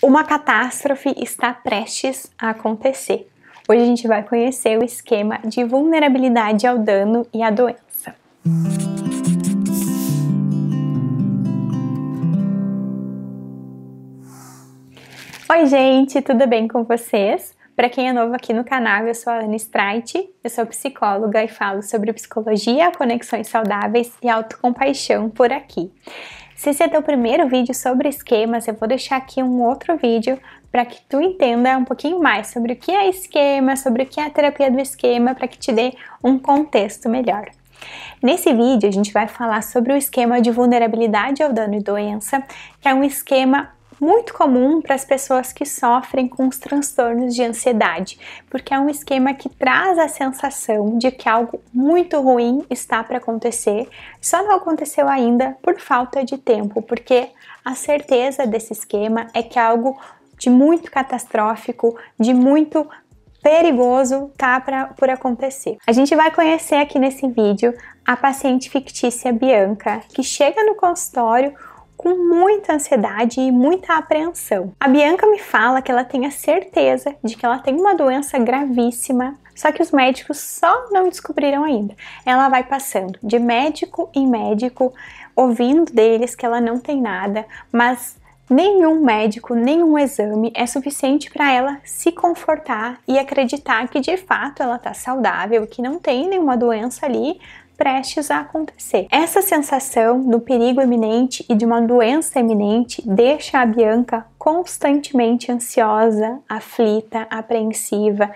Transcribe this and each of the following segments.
Uma catástrofe está prestes a acontecer. Hoje a gente vai conhecer o esquema de vulnerabilidade ao dano e à doença. Oi gente, tudo bem com vocês? Para quem é novo aqui no canal, eu sou a Ana Streit, eu sou psicóloga e falo sobre psicologia, conexões saudáveis e autocompaixão por aqui. Se esse é teu primeiro vídeo sobre esquemas, eu vou deixar aqui um outro vídeo para que tu entenda um pouquinho mais sobre o que é esquema, sobre o que é a terapia do esquema, para que te dê um contexto melhor. Nesse vídeo a gente vai falar sobre o esquema de vulnerabilidade ao dano e doença, que é um esquema muito comum para as pessoas que sofrem com os transtornos de ansiedade, porque é um esquema que traz a sensação de que algo muito ruim está para acontecer, só não aconteceu ainda por falta de tempo, porque a certeza desse esquema é que algo de muito catastrófico, de muito perigoso tá por acontecer. A gente vai conhecer aqui nesse vídeo a paciente fictícia Bianca, que chega no consultório com muita ansiedade e muita apreensão. A Bianca me fala que ela tem a certeza de que ela tem uma doença gravíssima, só que os médicos só não descobriram ainda. Ela vai passando de médico em médico, ouvindo deles que ela não tem nada, mas nenhum médico, nenhum exame é suficiente para ela se confortar e acreditar que de fato ela está saudável, que não tem nenhuma doença ali prestes a acontecer. Essa sensação do perigo iminente e de uma doença iminente deixa a Bianca constantemente ansiosa, aflita, apreensiva,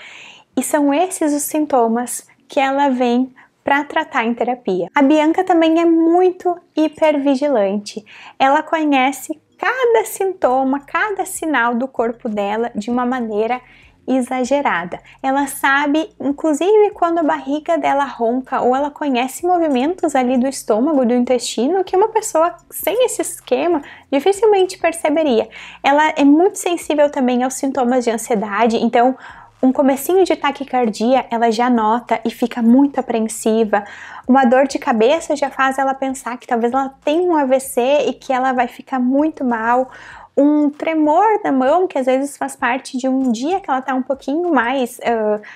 e são esses os sintomas que ela vem para tratar em terapia. A Bianca também é muito hipervigilante. Ela conhece cada sintoma, cada sinal do corpo dela de uma maneira exagerada. Ela sabe, inclusive, quando a barriga dela ronca, ou ela conhece movimentos ali do estômago, do intestino, que uma pessoa sem esse esquema dificilmente perceberia. Ela é muito sensível também aos sintomas de ansiedade, então um comecinho de taquicardia ela já nota e fica muito apreensiva. Uma dor de cabeça já faz ela pensar que talvez ela tenha um AVC e que ela vai ficar muito mal. Um tremor na mão, que às vezes faz parte de um dia que ela está um pouquinho mais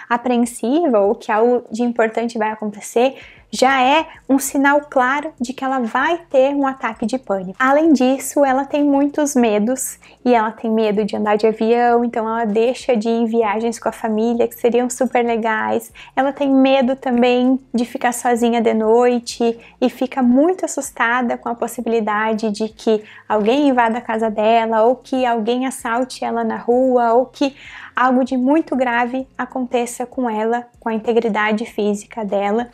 apreensiva ou que algo de importante vai acontecer, já é um sinal claro de que ela vai ter um ataque de pânico. Além disso, ela tem muitos medos e ela tem medo de andar de avião, então ela deixa de ir em viagens com a família que seriam super legais. Ela tem medo também de ficar sozinha de noite e fica muito assustada com a possibilidade de que alguém invada a casa dela ou que alguém assalte ela na rua ou que algo de muito grave aconteça com ela, com a integridade física dela.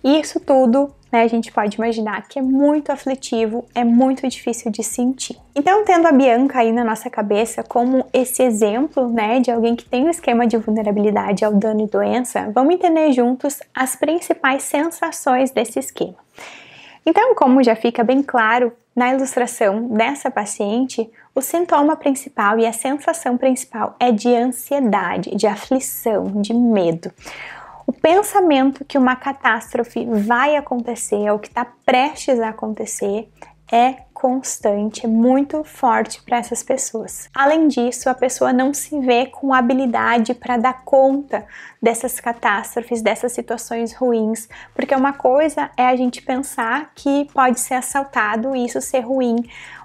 E isso tudo, né, a gente pode imaginar que é muito aflitivo, é muito difícil de sentir. Então, tendo a Bianca aí na nossa cabeça como esse exemplo, né, de alguém que tem um esquema de vulnerabilidade ao dano e doença, vamos entender juntos as principais sensações desse esquema. Então, como já fica bem claro na ilustração dessa paciente, o sintoma principal e a sensação principal é de ansiedade, de aflição, de medo. O pensamento que uma catástrofe vai acontecer ou que está prestes a acontecer é constante, é muito forte para essas pessoas. Além disso, a pessoa não se vê com habilidade para dar conta dessas catástrofes, dessas situações ruins, porque uma coisa é a gente pensar que pode ser assaltado e isso ser ruim.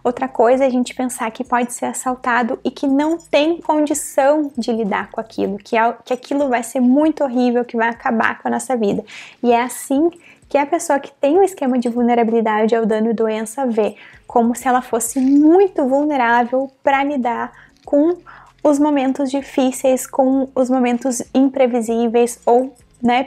Outra coisa é a gente pensar que pode ser assaltado e que não tem condição de lidar com aquilo, que aquilo vai ser muito horrível, que vai acabar com a nossa vida. E é assim que a pessoa que tem um esquema de vulnerabilidade ao dano e doença vê, como se ela fosse muito vulnerável para lidar com os momentos difíceis, com os momentos imprevisíveis ou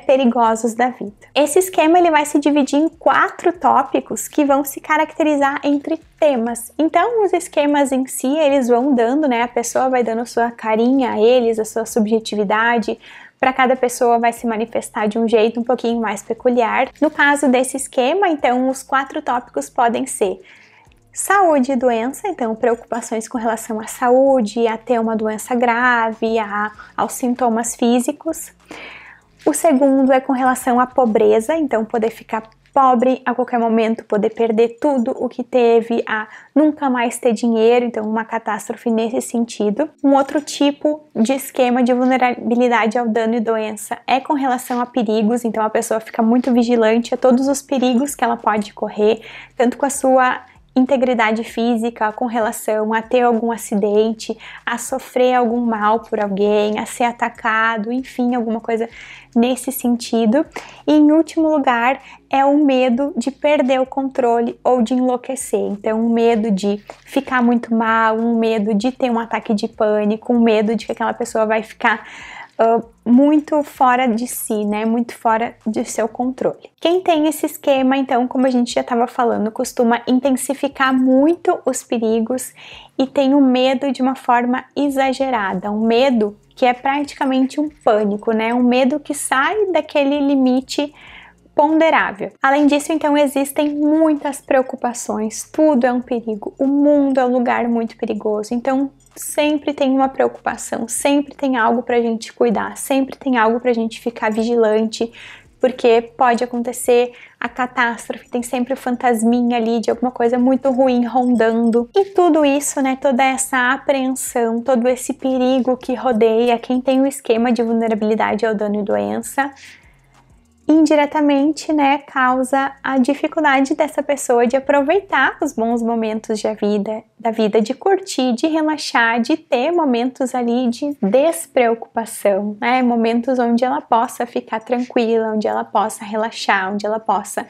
perigosos da vida. Esse esquema ele vai se dividir em 4 tópicos que vão se caracterizar entre temas. Então, os esquemas em si, eles vão dando, a pessoa vai dando sua carinha a eles, a sua subjetividade. Para cada pessoa vai se manifestar de um jeito um pouquinho mais peculiar. No caso desse esquema, então, os 4 tópicos podem ser saúde e doença, então preocupações com relação à saúde, a ter uma doença grave, aos sintomas físicos. O segundo é com relação à pobreza, então poder ficar pobre a qualquer momento, poder perder tudo o que teve, a nunca mais ter dinheiro, então uma catástrofe nesse sentido. Um outro tipo de esquema de vulnerabilidade ao dano e doença é com relação a perigos, então a pessoa fica muito vigilante a todos os perigos que ela pode correr, tanto com a sua integridade física, com relação a ter algum acidente, a sofrer algum mal por alguém, a ser atacado, enfim, alguma coisa nesse sentido. E em último lugar é o medo de perder o controle ou de enlouquecer. Então, um medo de ficar muito mal, um medo de ter um ataque de pânico, um medo de que aquela pessoa vai ficar muito fora de si, né? Muito fora de seu controle. Quem tem esse esquema, então, como a gente já estava falando, costuma intensificar muito os perigos e tem o medo de uma forma exagerada, um medo que é praticamente um pânico, né? Um medo que sai daquele limite ponderável. Além disso, então, existem muitas preocupações, tudo é um perigo, o mundo é um lugar muito perigoso, então sempre tem uma preocupação, sempre tem algo pra gente cuidar, sempre tem algo pra gente ficar vigilante, porque pode acontecer a catástrofe, tem sempre o fantasminha ali de alguma coisa muito ruim rondando. E tudo isso, né, toda essa apreensão, todo esse perigo que rodeia quem tem o esquema de vulnerabilidade ao dano e doença, indiretamente, né, causa a dificuldade dessa pessoa de aproveitar os bons momentos da vida, de curtir, de relaxar, de ter momentos ali de despreocupação, né, momentos onde ela possa ficar tranquila, onde ela possa relaxar, onde ela possa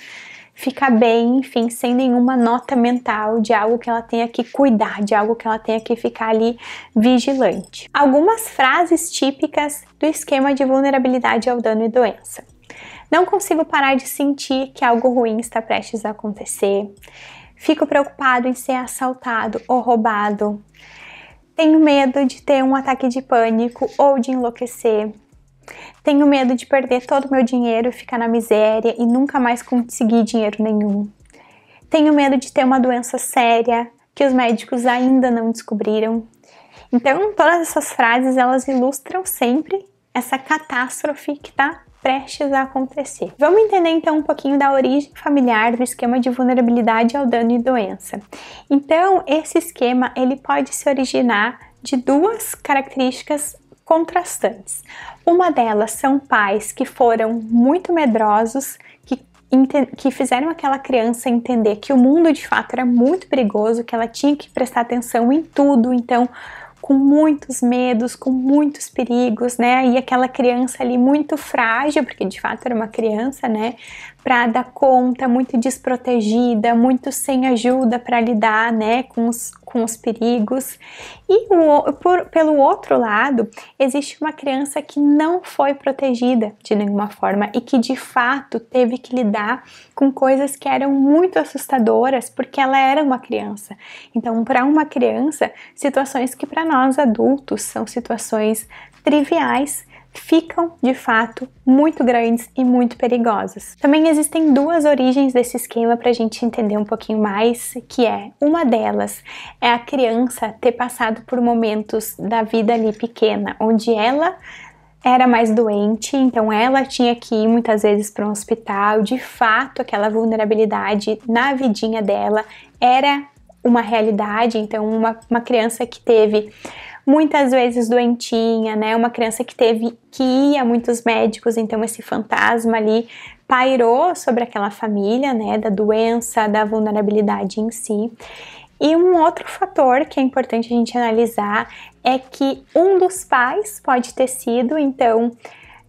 ficar bem, enfim, sem nenhuma nota mental de algo que ela tenha que cuidar, de algo que ela tenha que ficar ali vigilante. Algumas frases típicas do esquema de vulnerabilidade ao dano e doença. Não consigo parar de sentir que algo ruim está prestes a acontecer. Fico preocupado em ser assaltado ou roubado. Tenho medo de ter um ataque de pânico ou de enlouquecer. Tenho medo de perder todo o meu dinheiro, ficar na miséria e nunca mais conseguir dinheiro nenhum. Tenho medo de ter uma doença séria que os médicos ainda não descobriram. Então, todas essas frases, elas ilustram sempre essa catástrofe que está prestes a acontecer. Vamos entender então um pouquinho da origem familiar do esquema de vulnerabilidade ao dano e doença. Então, esse esquema ele pode se originar de duas características contrastantes. Uma delas são pais que foram muito medrosos, que fizeram aquela criança entender que o mundo de fato era muito perigoso, que ela tinha que prestar atenção em tudo, então com muitos medos, com muitos perigos, né? E aquela criança ali muito frágil, porque de fato era uma criança, né? Para dar conta, muito desprotegida, muito sem ajuda para lidar, né? Com os perigos. E pelo outro lado, existe uma criança que não foi protegida de nenhuma forma e que de fato teve que lidar com coisas que eram muito assustadoras porque ela era uma criança. Então, para uma criança, situações que para nós adultos são situações triviais, ficam de fato muito grandes e muito perigosas. Também existem duas origens desse esquema para a gente entender um pouquinho mais, que é, uma delas é a criança ter passado por momentos da vida ali pequena, onde ela era mais doente, então ela tinha que ir muitas vezes para um hospital, de fato aquela vulnerabilidade na vidinha dela era uma realidade, então uma criança que teve muitas vezes doentinha, né? Uma criança que teve que ir a muitos médicos, então esse fantasma ali pairou sobre aquela família, né? Da doença, da vulnerabilidade em si. E um outro fator que é importante a gente analisar é que um dos pais pode ter sido, então,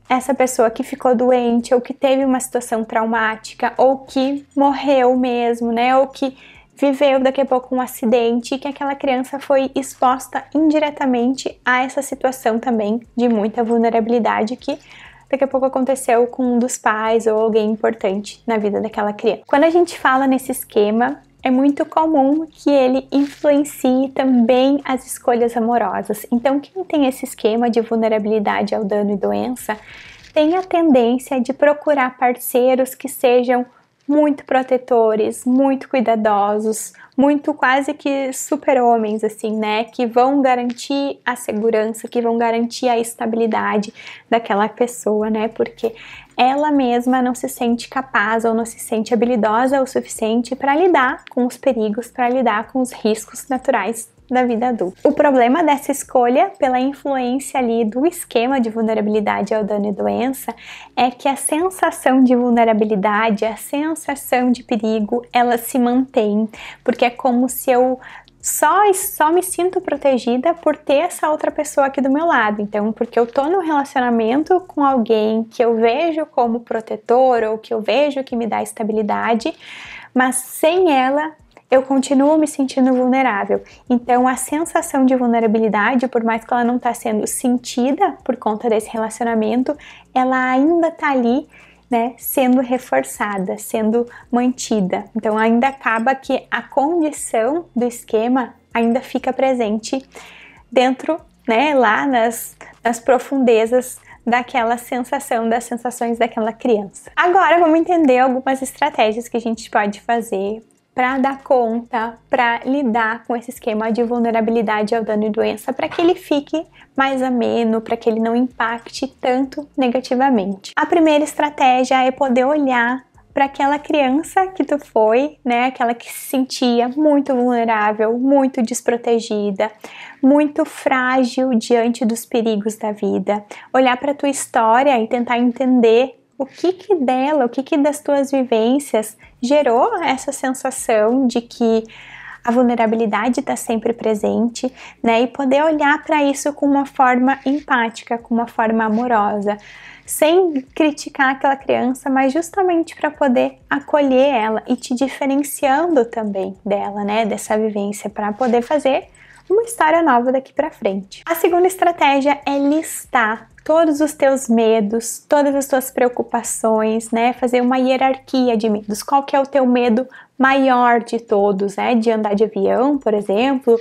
essa pessoa que ficou doente ou que teve uma situação traumática ou que morreu mesmo, né? Ou que viveu daqui a pouco um acidente e que aquela criança foi exposta indiretamente a essa situação também de muita vulnerabilidade que daqui a pouco aconteceu com um dos pais ou alguém importante na vida daquela criança. Quando a gente fala nesse esquema, é muito comum que ele influencie também as escolhas amorosas. Então, quem tem esse esquema de vulnerabilidade ao dano e doença tem a tendência de procurar parceiros que sejam muito protetores, muito cuidadosos, muito quase que super-homens, assim, né? Que vão garantir a segurança, que vão garantir a estabilidade daquela pessoa, né? Porque ela mesma não se sente capaz ou não se sente habilidosa o suficiente para lidar com os perigos, para lidar com os riscos naturais da vida adulta. O problema dessa escolha, pela influência ali do esquema de vulnerabilidade ao dano e doença, é que a sensação de vulnerabilidade, a sensação de perigo, ela se mantém, porque é como se eu só me sinto protegida por ter essa outra pessoa aqui do meu lado. Então, porque eu tô num relacionamento com alguém que eu vejo como protetor ou que eu vejo que me dá estabilidade, mas sem ela eu continuo me sentindo vulnerável. Então, a sensação de vulnerabilidade, por mais que ela não está sendo sentida por conta desse relacionamento, ela ainda está ali, né, sendo reforçada, sendo mantida. Então, ainda acaba que a condição do esquema ainda fica presente dentro, né, lá nas profundezas daquela sensação, das sensações daquela criança. Agora, vamos entender algumas estratégias que a gente pode fazer para dar conta, para lidar com esse esquema de vulnerabilidade ao dano e doença, para que ele fique mais ameno, para que ele não impacte tanto negativamente. A primeira estratégia é poder olhar para aquela criança que tu foi, né, aquela que se sentia muito vulnerável, muito desprotegida, muito frágil diante dos perigos da vida. Olhar para tua história e tentar entender o que dela, o que das tuas vivências gerou essa sensação de que a vulnerabilidade está sempre presente, né? E poder olhar para isso com uma forma empática, com uma forma amorosa, sem criticar aquela criança, mas justamente para poder acolher ela e te diferenciando também dela, né? Dessa vivência, para poder fazer uma história nova daqui para frente. A segunda estratégia é listar todos os teus medos, todas as tuas preocupações, né? Fazer uma hierarquia de medos. Qual que é o teu medo maior de todos, né? De andar de avião, por exemplo,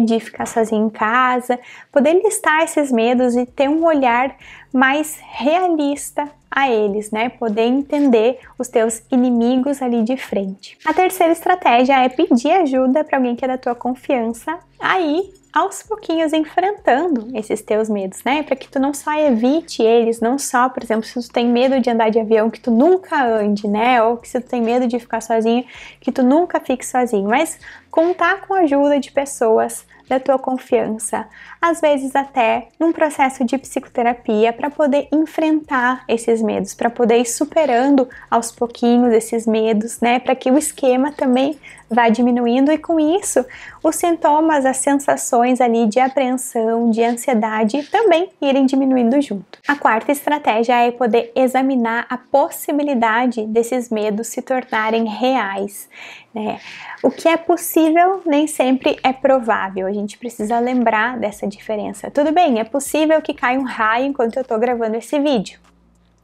de ficar sozinho em casa. Poder listar esses medos e ter um olhar mais realista a eles, né? Poder entender os teus inimigos ali de frente. A terceira estratégia é pedir ajuda para alguém que é da tua confiança, aí aos pouquinhos enfrentando esses teus medos, né? Para que tu não só evite eles, não só, por exemplo, se tu tem medo de andar de avião, que tu nunca ande, né? Ou que se tu tem medo de ficar sozinho, que tu nunca fique sozinho, mas contar com a ajuda de pessoas da tua confiança, às vezes até num processo de psicoterapia para poder enfrentar esses medos, para poder ir superando aos pouquinhos esses medos, né, para que o esquema também vá diminuindo e com isso os sintomas, as sensações ali de apreensão, de ansiedade também irem diminuindo junto. A quarta estratégia é poder examinar a possibilidade desses medos se tornarem reais, né? O que é possível nem sempre é provável, a gente precisa lembrar dessa diferença. Tudo bem, é possível que caia um raio enquanto eu estou gravando esse vídeo.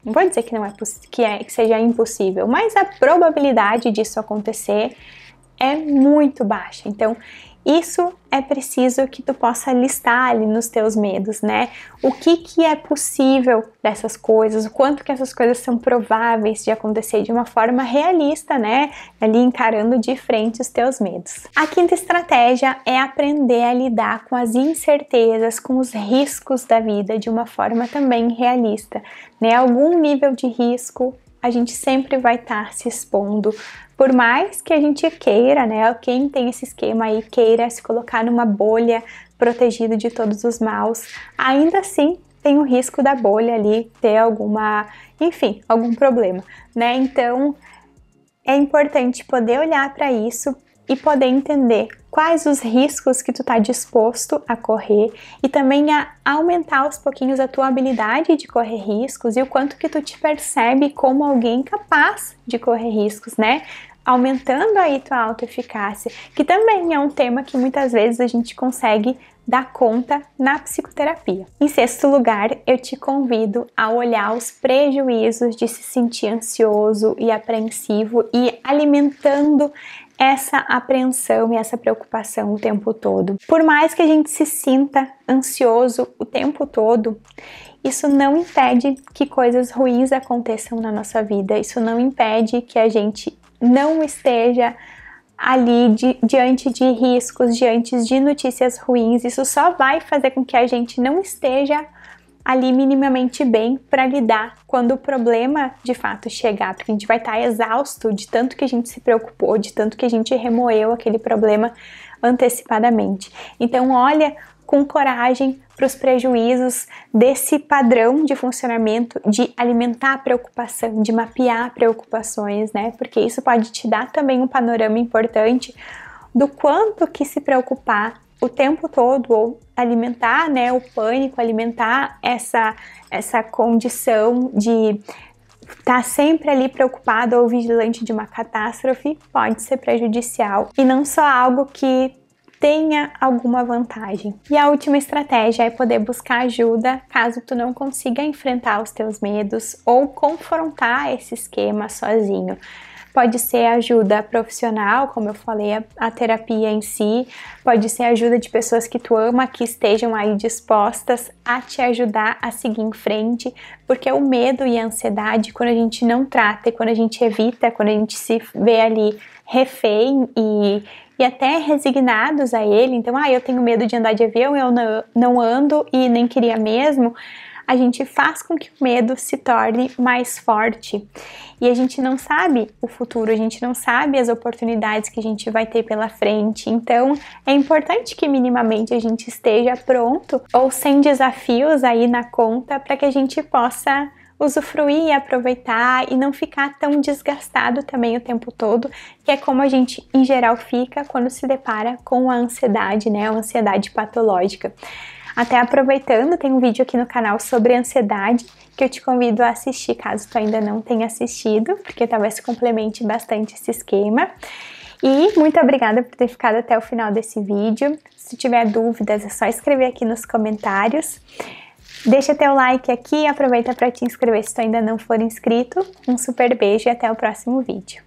Não vou dizer que não é que seja impossível, mas a probabilidade disso acontecer é muito baixa. Então, isso é preciso que tu possa listar ali nos teus medos, né? O que é possível dessas coisas, o quanto que essas coisas são prováveis de acontecer de uma forma realista, né? Ali encarando de frente os teus medos. A quinta estratégia é aprender a lidar com as incertezas, com os riscos da vida de uma forma também realista, né? Algum nível de risco a gente sempre vai estar se expondo. Por mais que a gente queira, né, quem tem esse esquema aí queira se colocar numa bolha protegido de todos os maus, ainda assim tem o risco da bolha ali ter algum problema, né? Então é importante poder olhar para isso e poder entender quais os riscos que tu tá disposto a correr e também a aumentar aos pouquinhos a tua habilidade de correr riscos e o quanto que tu te percebe como alguém capaz de correr riscos, né? Aumentando aí tua autoeficácia, que também é um tema que muitas vezes a gente consegue dar conta na psicoterapia. Em sexto lugar, eu te convido a olhar os prejuízos de se sentir ansioso e apreensivo e alimentando essa apreensão e essa preocupação o tempo todo. Por mais que a gente se sinta ansioso o tempo todo, isso não impede que coisas ruins aconteçam na nossa vida, isso não impede que a gente não esteja ali diante de riscos, diante de notícias ruins. Isso só vai fazer com que a gente não esteja ali minimamente bem para lidar quando o problema de fato chegar, porque a gente vai estar exausto de tanto que a gente se preocupou, de tanto que a gente remoeu aquele problema antecipadamente. Então olha com coragem para os prejuízos desse padrão de funcionamento de alimentar a preocupação, de mapear preocupações, né? Porque isso pode te dar também um panorama importante do quanto que se preocupar o tempo todo, ou alimentar, né, o pânico, alimentar essa condição de estar sempre ali preocupado ou vigilante de uma catástrofe, pode ser prejudicial e não só algo que tenha alguma vantagem. E a última estratégia é poder buscar ajuda caso tu não consiga enfrentar os teus medos ou confrontar esse esquema sozinho. Pode ser ajuda profissional, como eu falei, a terapia em si, pode ser ajuda de pessoas que tu ama, que estejam aí dispostas a te ajudar a seguir em frente, porque o medo e a ansiedade, quando a gente não trata e quando a gente evita, quando a gente se vê ali refém e até resignados a ele, então, eu tenho medo de andar de avião, eu não ando e nem queria mesmo, a gente faz com que o medo se torne mais forte e a gente não sabe o futuro, a gente não sabe as oportunidades que a gente vai ter pela frente, então é importante que minimamente a gente esteja pronto ou sem desafios aí na conta para que a gente possa usufruir e aproveitar e não ficar tão desgastado também o tempo todo, que é como a gente em geral fica quando se depara com a ansiedade, né, a ansiedade patológica. Até aproveitando, tem um vídeo aqui no canal sobre ansiedade que eu te convido a assistir caso tu ainda não tenha assistido, porque talvez complemente bastante esse esquema. E muito obrigada por ter ficado até o final desse vídeo. Se tiver dúvidas é só escrever aqui nos comentários. Deixa teu like aqui e aproveita para te inscrever se tu ainda não for inscrito. Um super beijo e até o próximo vídeo.